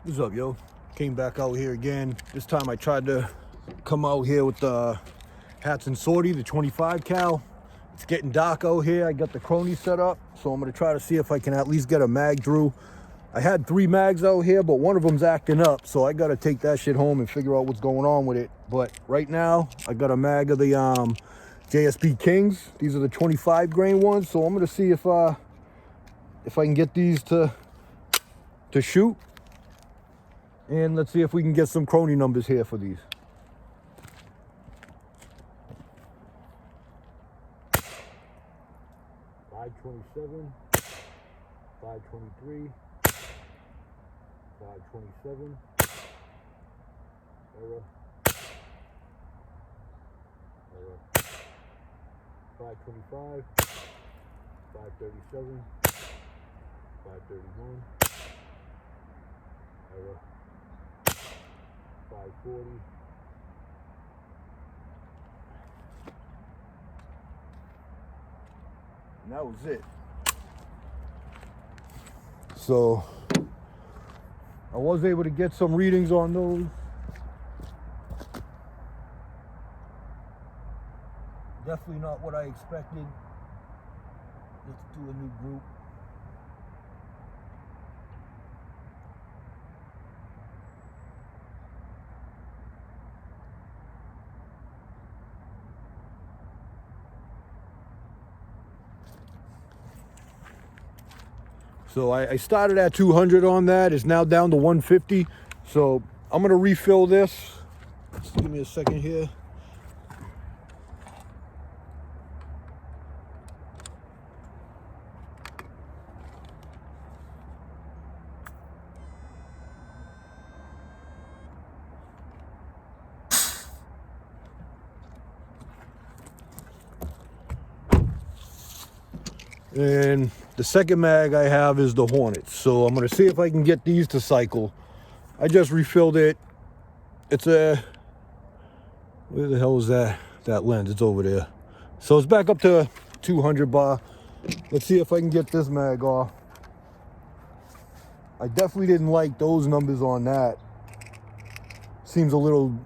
What's up, yo? Came back out here again. This time I tried to come out here with the Hatsan Sortie, the 25 cal. It's getting dark out here. I got the chrony set up, so I'm gonna try to see if I can at least get a mag through. I had 3 mags out here, but one of them's acting up, so I gotta take that shit home and figure out what's going on with it. But right now, I got a mag of the JSB Kings. These are the 25 grain ones, so I'm gonna see if I can get these to shoot. And let's see if we can get some chrony numbers here for these. .527, 523, 527, error, 525, 537, 531, error, 540. And that was it. So I was able to get some readings on those. Definitely not what I expected. Let's do a new group. So I started at 200 on that. It's now down to 150. So I'm gonna refill this. Just give me a second here. And the second mag I have is the Hornets. So I'm gonna see if I can get these to cycle. I just refilled it. It's a, where the hell is that lens? It's over there. So it's back up to 200 bar. Let's see if I can get this mag off. I definitely didn't like those numbers on that. Seems a little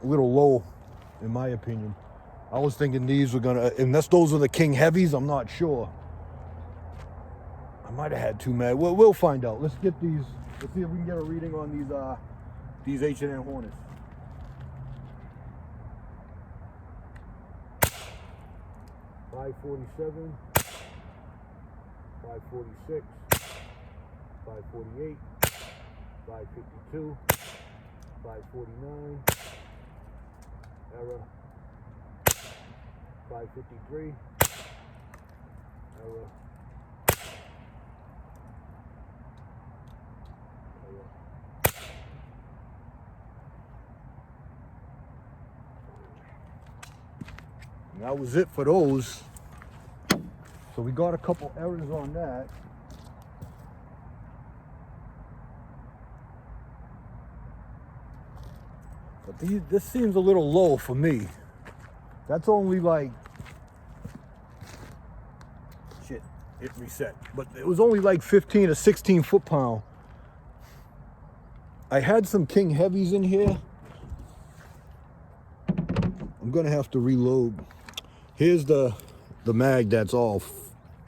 low, in my opinion. I was thinking these were gonna, unless those are the King Heavies, I'm not sure. I might have had 2 mag. We'll find out. Let's get these. Let's see if we can get a reading on these H&N Hornets. .547, 546, 548, 552, 549, error, 553, error. And that was it for those. So we got a couple errors on that. But this seems a little low for me. That's only like, shit, it reset. But it was only like 15 or 16 foot-pound. I had some King Heavies in here. I'm gonna have to reload. Here's the mag that's all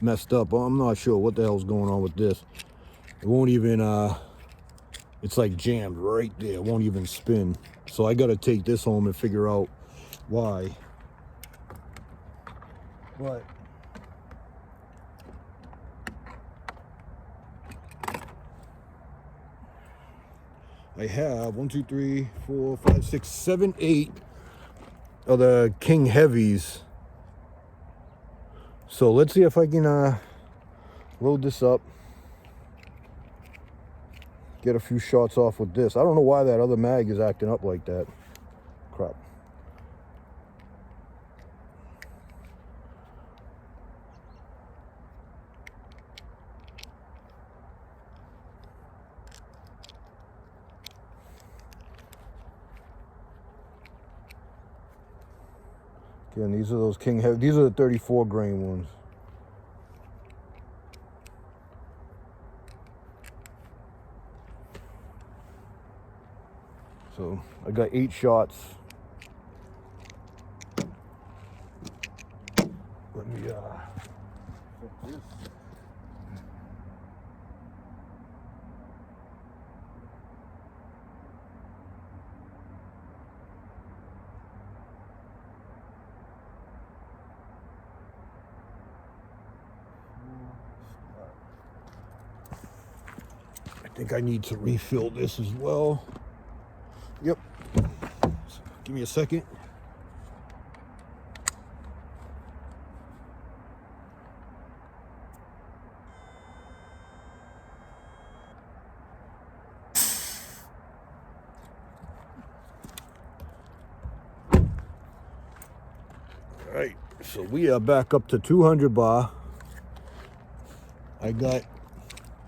messed up. I'm not sure what the hell's going on with this. It won't even, it's like jammed right there. It won't even spin. So I gotta take this home and figure out why. But I have 1, 2, 3, 4, 5, 6, 7, 8 of the King Heavies. So let's see if I can load this up. Get a few shots off with this. I don't know why that other mag is acting up like that. Crap. Again, these are those King Heavy. These are the 34 grain ones. So I got 8 shots. Let me set this. I think I need to refill this as well. Yep. So give me a second. All right, so we are back up to 200 bar. I got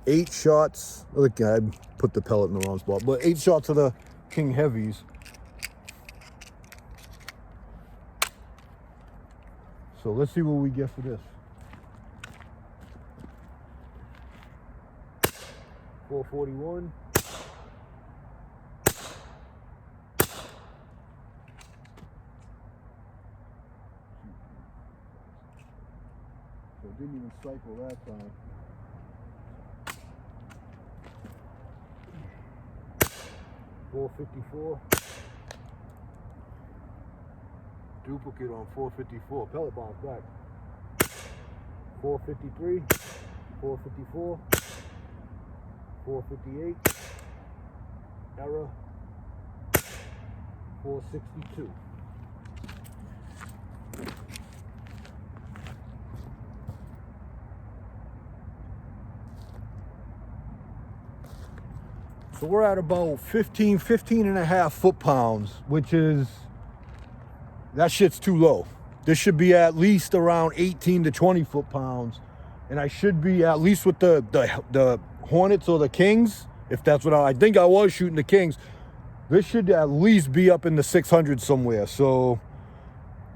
8 shots. Look, I put the pellet in the wrong spot, but 8 shots of the King Heavies. So let's see what we get for this. 441. So it didn't even cycle that time. 454. Duplicate on 454. Pellet bounce back. 453. 454. 458. Error. 462. So we're at about 15 and a half foot-pounds, which is, that shit's too low. This should be at least around 18 to 20 foot-pounds. And I should be at least with the Hornets or the Kings, if that's what I think I was shooting the Kings. This should at least be up in the 600 somewhere. So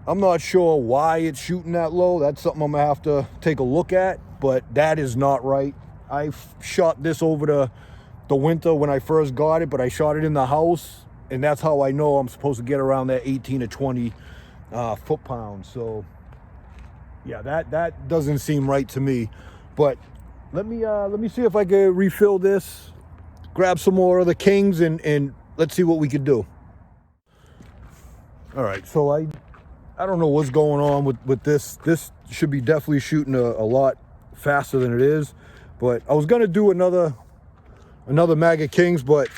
I'm not sure why it's shooting that low. That's something I'm gonna have to take a look at, but that is not right. I shot this over the winter when I first got it, but I shot it in the house, and that's how I know I'm supposed to get around that 18 to 20 foot-pounds. So yeah, that doesn't seem right to me. But let me see if I can refill this, grab some more of the Kings, and let's see what we can do. All right, so I don't know what's going on with this. This should be definitely shooting a lot faster than it is. But I was gonna do another mag of Kings, but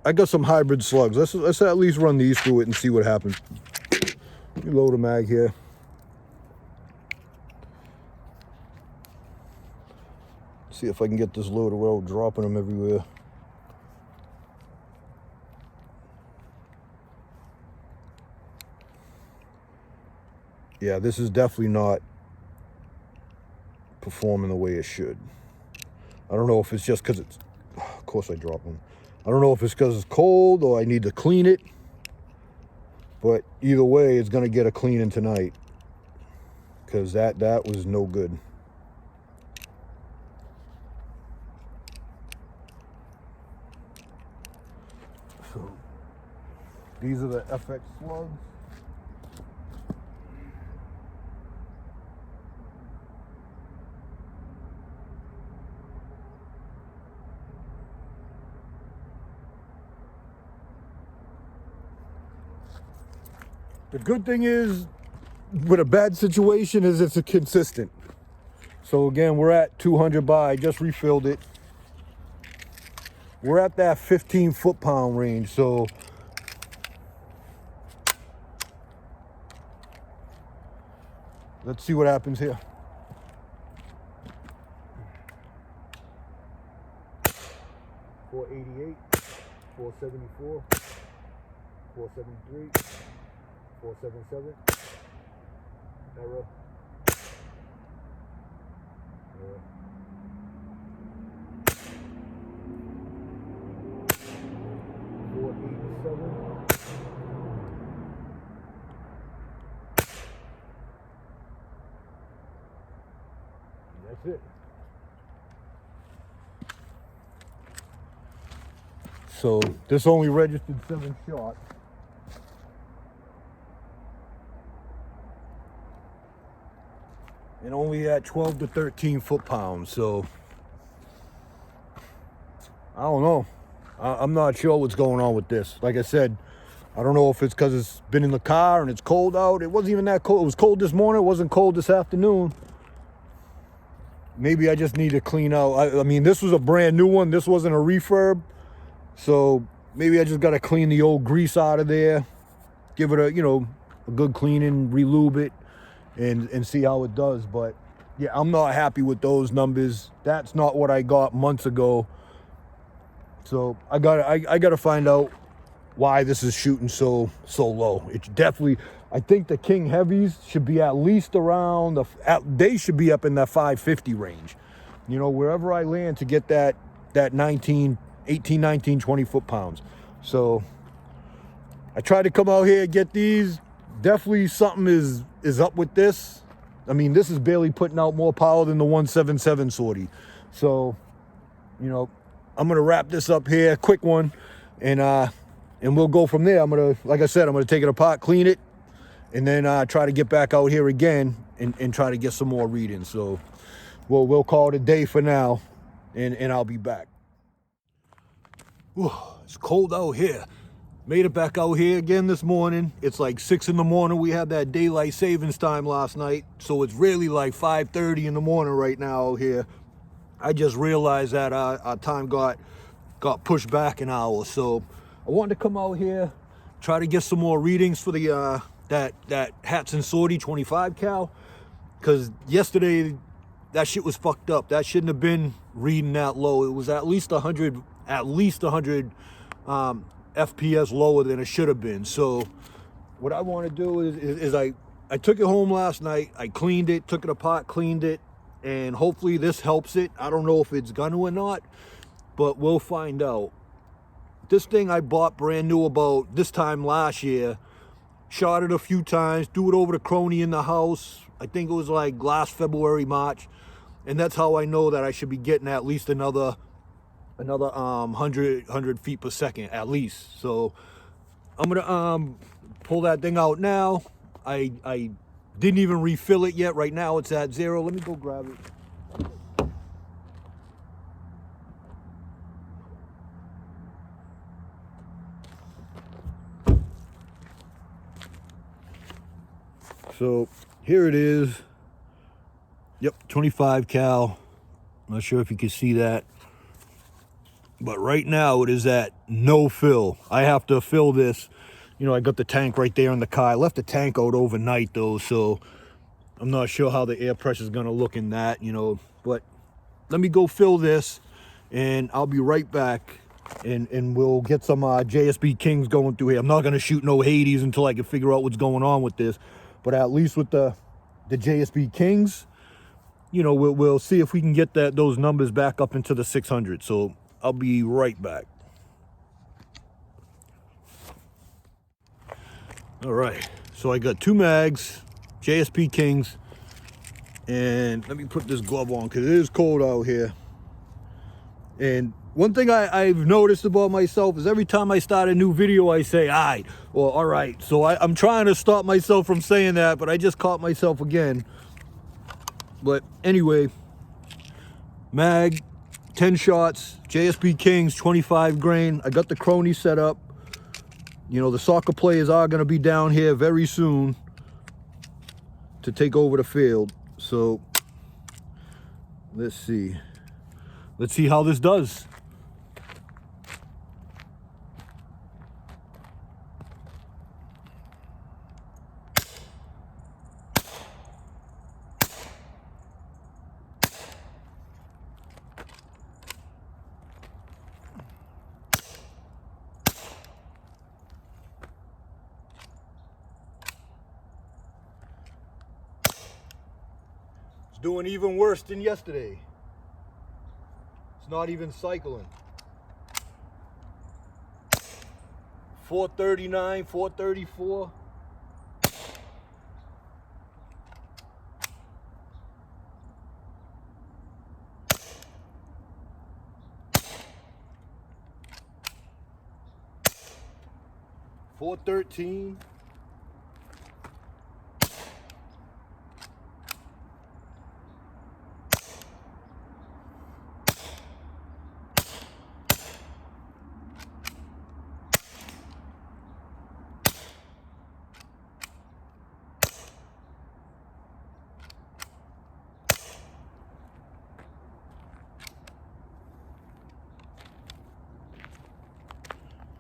I got some hybrid slugs. Let's at least run these through it and see what happens. Let me load a mag here. See if I can get this loaded without dropping them everywhere. Yeah, this is definitely not performing the way it should. I don't know if it's just because it's, of course I dropped one. I don't know if it's because it's cold or I need to clean it, but either way, it's gonna get a cleaning tonight, because that was no good. So these are the FX slugs. The good thing is, with a bad situation, is it's a consistent. So again, we're at 200 bar. I just refilled it. We're at that 15 foot-pound range. So let's see what happens here. 488, 474, 473. 477. Error. 487. That's it. So this only registered 7 shots. And only at 12 to 13 foot-pounds. So I don't know. I'm not sure what's going on with this. Like I said, I don't know if it's because it's been in the car and it's cold out. It wasn't even that cold. It was cold this morning. It wasn't cold this afternoon. Maybe I just need to clean out. I mean, this was a brand new one. This wasn't a refurb. So maybe I just got to clean the old grease out of there. Give it a, you know, a good cleaning, re-lube it, and see how it does. But yeah, I'm not happy with those numbers. That's not what I got months ago. So I gotta find out why this is shooting so low. It's definitely, I think the King Heavies should be at least around they should be up in that 550 range. You know, wherever I land to get that 18, 19, 20 foot-pounds. So I tried to come out here and get these. Definitely something is up with this. I mean, this is barely putting out more power than the 177 Sortie. So, you know, I'm gonna wrap this up here, quick one, and we'll go from there. Like I said, I'm gonna take it apart, clean it, and then try to get back out here again and try to get some more readings. So we'll call it a day for now, and I'll be back. Whew, it's cold out here. Made it back out here again this morning. It's like 6 in the morning. We had that daylight savings time last night, so it's really like 5:30 in the morning right now out here. I just realized that our time got pushed back an hour, so I wanted to come out here, try to get some more readings for the that Hatsan Sortie 25 cal, because yesterday that shit was fucked up. That shouldn't have been reading that low. It was at least 100 FPS lower than it should have been. So what I want to do is I took it home last night. I cleaned it, took it apart, cleaned it, and hopefully this helps it. I don't know if it's gonna or not, but we'll find out. This thing I bought brand new about this time last year. Shot it a few times, do it over the chrony in the house. I think it was like last February, March. And that's how I know that I should be getting at least another 100 feet per second at least. So I'm gonna pull that thing out now. I didn't even refill it yet. Right now it's at 0. Let me go grab it. So here it is. Yep, 25 cal. Not sure if you can see that. But right now it is at no fill. I have to fill this. You know, I got the tank right there in the car. I left the tank out overnight though, so I'm not sure how the air pressure is gonna look in that, you know. But let me go fill this and I'll be right back, and we'll get some JSB Kings going through here. I'm not gonna shoot no Hades until I can figure out what's going on with this. But at least with the JSB Kings, you know, we'll see if we can get those numbers back up into the 600. So I'll be right back. All right, so I got 2 mags, JSB Kings, and let me put this glove on because it is cold out here. And one thing I've noticed about myself is every time I start a new video, I say, "Aight," or "all right." So I'm trying to stop myself from saying that, but I just caught myself again. But anyway, mag, 10 shots, JSB Kings, 25 grain. I got the chrony set up. You know, the soccer players are going to be down here very soon to take over the field. So let's see. Let's see how this does. Doing even worse than yesterday. It's not even cycling. 439, 434. 413.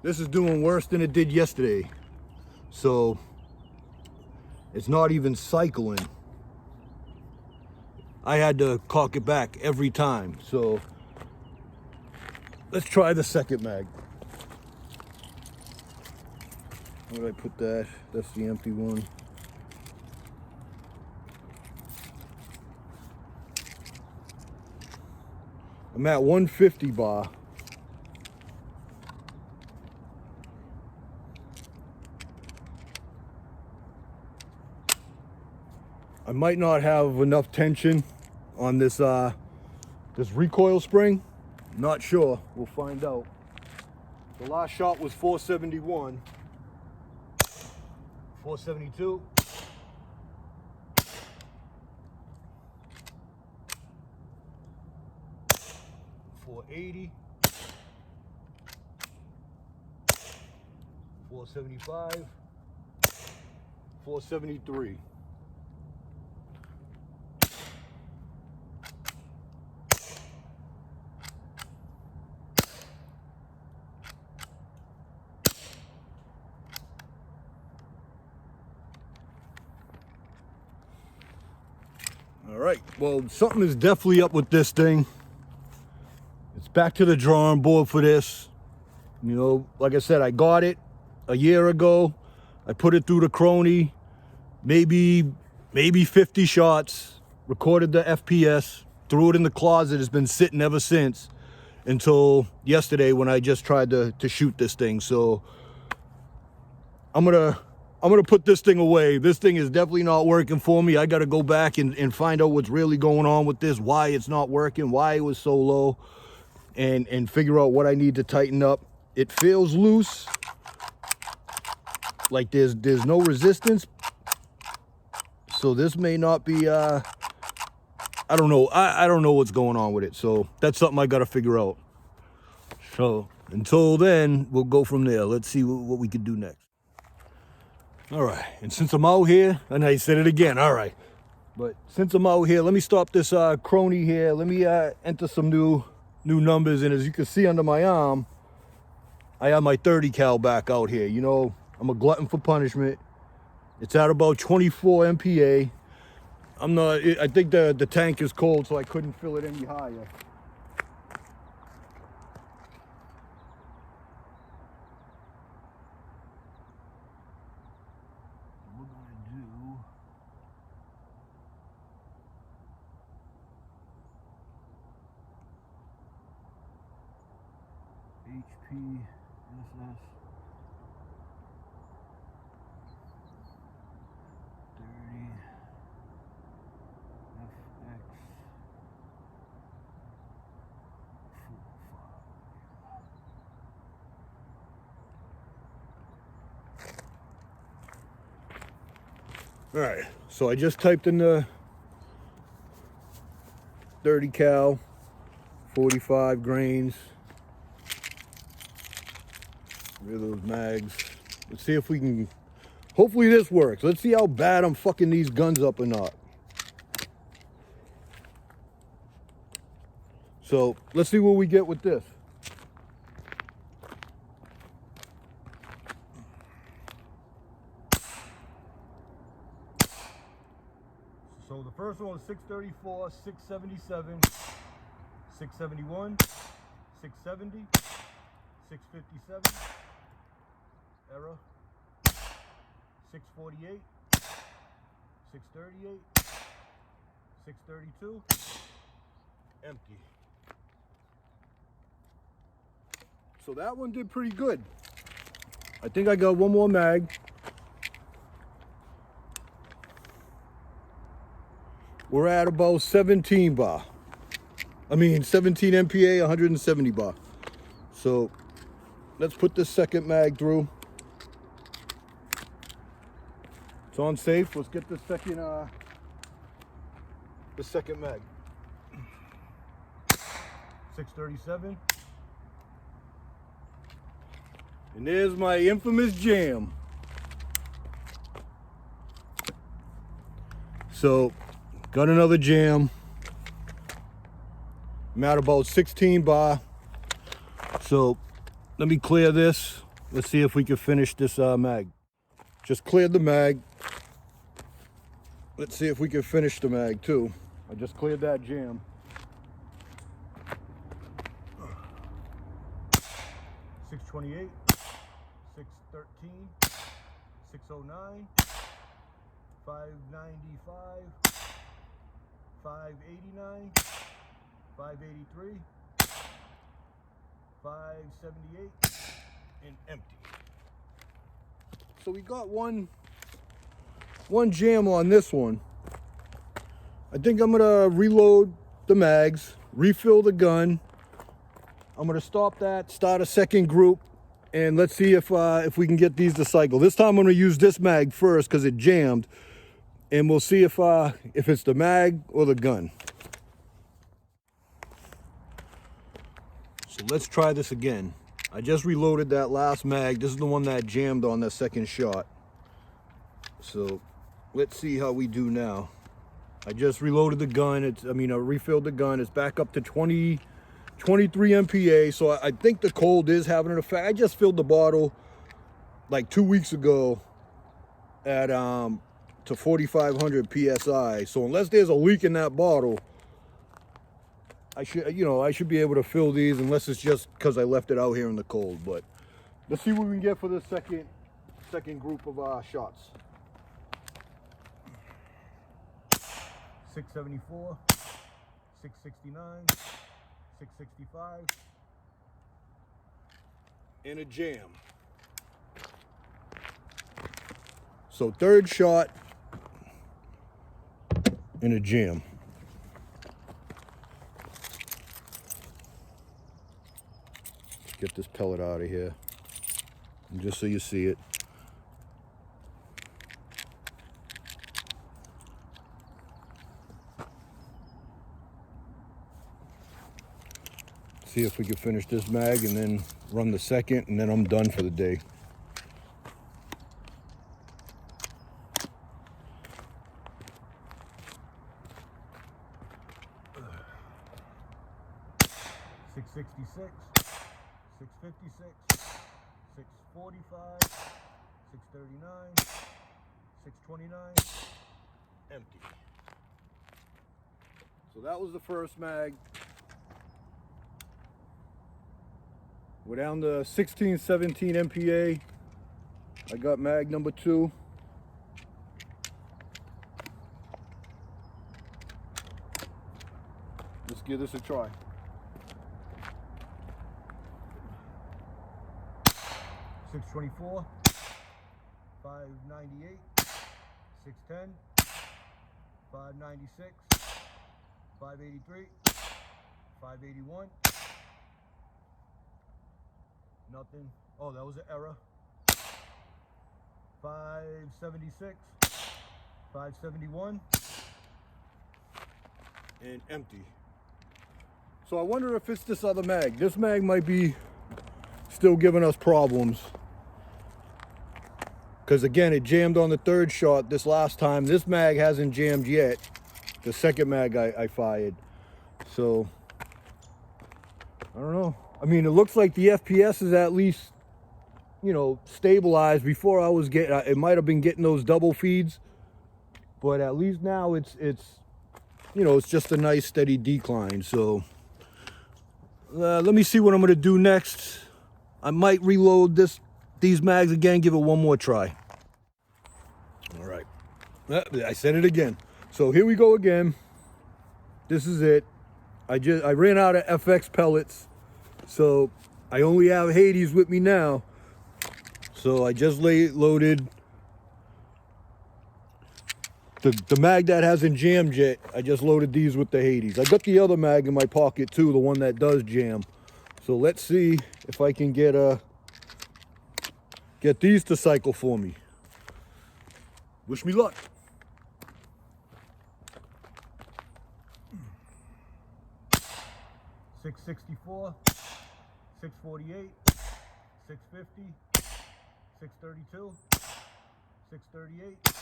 This is doing worse than it did yesterday. So it's not even cycling. I had to cock it back every time. So let's try the second mag. Where did I put that? That's the empty one. I'm at 150 bar. I might not have enough tension on this this recoil spring. Not sure. We'll find out. The last shot was 471. 472. 480. 475. 473. All right, well, something is definitely up with this thing. It's back to the drawing board for this. You know, like I said, I got it a year ago. I put it through the chrony, maybe 50 shots, recorded the FPS, threw it in the closet. It's been sitting ever since until yesterday when I just tried to shoot this thing. So I'm gonna put this thing away. This thing is definitely not working for me. I got to go back and find out what's really going on with this, why it's not working, why it was so low, and figure out what I need to tighten up. It feels loose, like there's no resistance. So this may not be, I don't know. I don't know what's going on with it. So that's something I got to figure out. So until then, we'll go from there. Let's see what we can do next. All right, and since I'm out here, and I said it again, all right, but since I'm out here, let me stop this chrony here. Let me enter some new numbers, and as you can see under my arm, I have my 30 cal back out here. You know, I'm a glutton for punishment. It's at about 24 MPa. I think the tank is cold, so I couldn't fill it any higher. HP SS 30 FX 45. All right, so I just typed in the 30 cal, 45 grains. Rid of those mags. Let's see if we can, hopefully this works. Let's see how bad I'm fucking these guns up or not. So let's see what we get with this. So the first one was 634, 677, 671, 670, 657, error, 648, 638, 632, empty. So that one did pretty good. I think I got one more mag. We're at about 17 bar. I mean 17 MPa, 170 bar. So let's put the second mag through. So I'm safe. Let's get the second mag. 637. And there's my infamous jam. So, got another jam. I'm at about 16 bar. So, let me clear this. Let's see if we can finish this mag. Just cleared the mag. Let's see if we can finish the mag too. I just cleared that jam. 628, 613, 609, 595, 589, 583, 578, and empty. So we got one jam on this one. I think I'm gonna reload the mags, refill the gun. I'm gonna stop that, start a second group, and let's see if we can get these to cycle. This time I'm gonna use this mag first because it jammed, and we'll see if it's the mag or the gun. So let's try this again. I just reloaded that last mag. This is the one that jammed on that second shot. So let's see how we do now. I just reloaded the gun. I refilled the gun. It's back up to 23 MPa. So I think the cold is having an effect. I just filled the bottle like 2 weeks ago at to 4,500 PSI. So unless there's a leak in that bottle, I should be able to fill these, unless it's just because I left it out here in the cold. But let's see what we can get for the second group of shots. 674, 669, 665, and a jam. So third shot and a jam. Get this pellet out of here, and just so you see it. See if we can finish this mag and then run the second, and then I'm done for the day. $666, $656, $645, $639, $629, empty. So that was the first mag. We're down to 16, 17 MPa. I got mag number 2. Let's give this a try. 624, 598, 610, 596, 583, 581. Nothing. Oh, that was an error. 576, 571, and empty. So I wonder if it's this other mag. This mag might be still giving us problems. Because again, it jammed on the third shot this last time. This mag hasn't jammed yet. The second mag I fired. So, I don't know. I mean, it looks like the FPS is at least, stabilized. Before I was getting, it might have been getting those double feeds, but at least now it's just a nice steady decline. So let me see what I'm gonna do next. I might reload these mags again, give it one more try. All right, I said it again. So here we go again. This is it. I ran out of FX pellets. So I only have Hades with me now. So I just loaded the mag that hasn't jammed yet. I just loaded these with the Hades. I got the other mag in my pocket too, the one that does jam. So let's see if I can get these to cycle for me. Wish me luck. .664, 648, 650, 632, 638. It's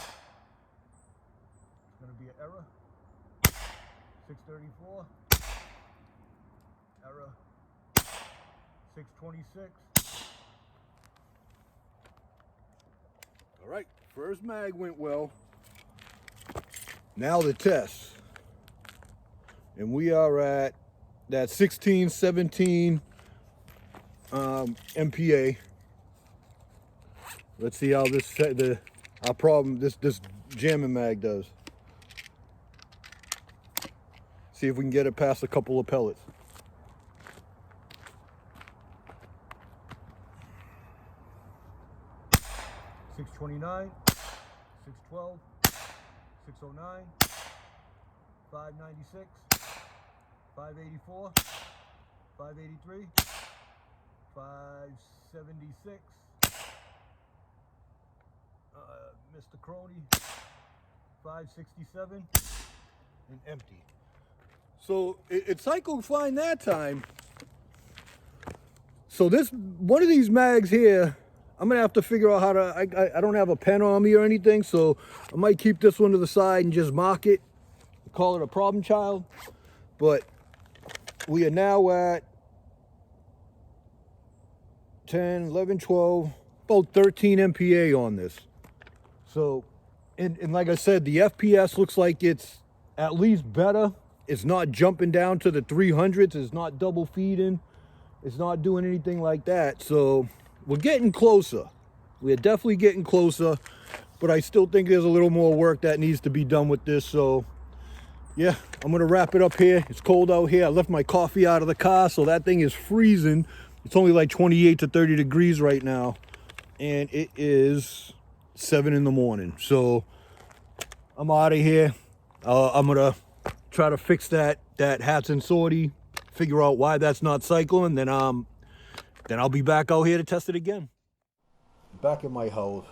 going to be an error. 634, error. 626. All right, first mag went well. Now the test. And we are at that 16, 17 MPA. Let's see how this this jamming mag does. See if we can get it past a couple of pellets. .629, 612, 609, 596, 584, 583, 576, Mr. Chrony, 567, and empty. So it cycled fine that time. So this, one of these mags here, I'm gonna have to figure out how to, I don't have a pen on me or anything, so I might keep this one to the side and just mark it, call it a problem child. But we are now at 10, 11, 12, about 13 MPA on this. So, and like I said, the FPS looks like it's at least better. It's not jumping down to the 300s. It's not double feeding. It's not doing anything like that. So we're getting closer. We're definitely getting closer, but I still think there's a little more work that needs to be done with this. So yeah, I'm gonna wrap it up here. It's cold out here. I left my coffee out of the car, so that thing is freezing. It's only like 28 to 30 degrees right now, and it is 7 in the morning. So I'm out of here. I'm gonna try to fix that Hatsan Sortie, figure out why that's not cycling, then I'll be back out here to test it again. Back at my house,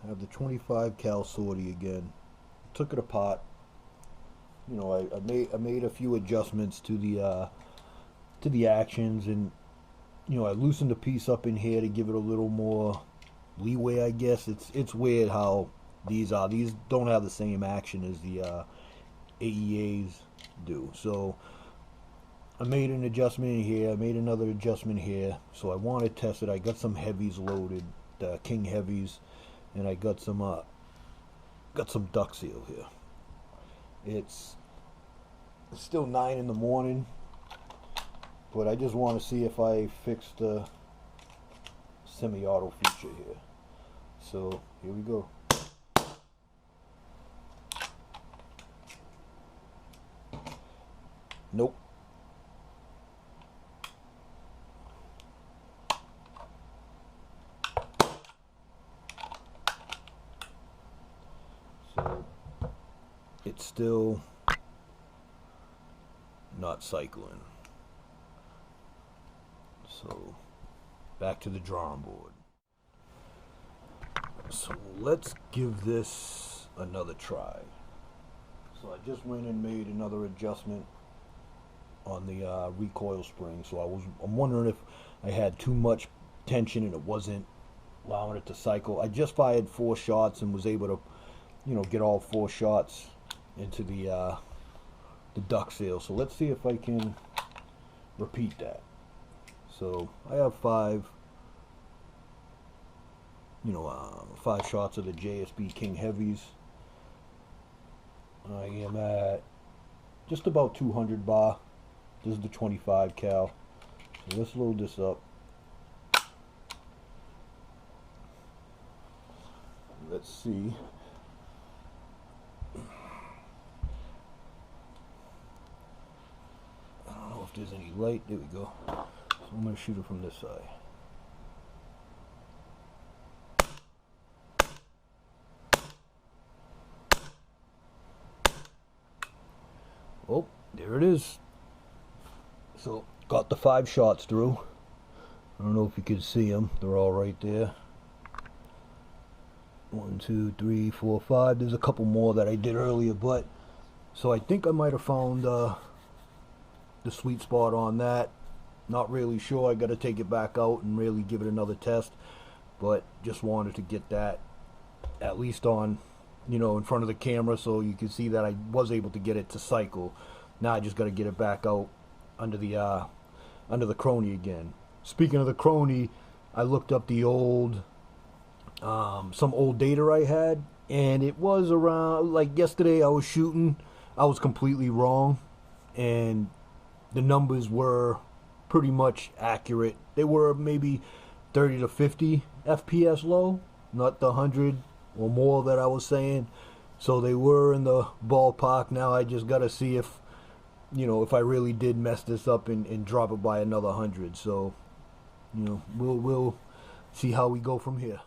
I have the 25 cal Sortie again. Took it apart. You know, I made a few adjustments to the actions, and you know, I loosened the piece up in here to give it a little more leeway, I guess. It's weird how these don't have the same action as the AEAs do. So I made an adjustment in here, I made another adjustment here. So I want to test it. I got some heavies loaded, King heavies, and I got some duck seal here. It's still 9 in the morning, but I just want to see if I fix the semi-auto feature here. So here we go. Nope. So it's still not cycling. So back to the drawing board. So let's give this another try. So I just went and made another adjustment on the recoil spring. So I'm wondering if I had too much tension and it wasn't allowing it to cycle. I just fired 4 shots and was able to, you know, get all 4 shots into the duck seal. So let's see if I can repeat that. So I have 5 shots of the JSB King heavies. I am at just about 200 bar. This is the 25 cal. So let's load this up. Let's see. I don't know if there's any light. There we go. So I'm going to shoot it from this side. Oh, there it is. So got the 5 shots through. I don't know if you can see them. They're all right there. 1, 2, 3, 4, 5. There's a couple more that I did earlier, but so I think I might have found the sweet spot on that. Not really sure. I got to take it back out and really give it another test, but just wanted to get that at least on, you know, in front of the camera so you can see that I was able to get it to cycle. Now I just got to get it back out under the chrony again. Speaking of the chrony, I looked up the old some old data I had, and it was around, like yesterday I was shooting, I was completely wrong, and the numbers were pretty much accurate. They were maybe 30 to 50 FPS low, not the 100 or more that I was saying. So they were in the ballpark. Now I just gotta see if, you know, if I really did mess this up and drop it by another 100. So, you know, we'll see how we go from here.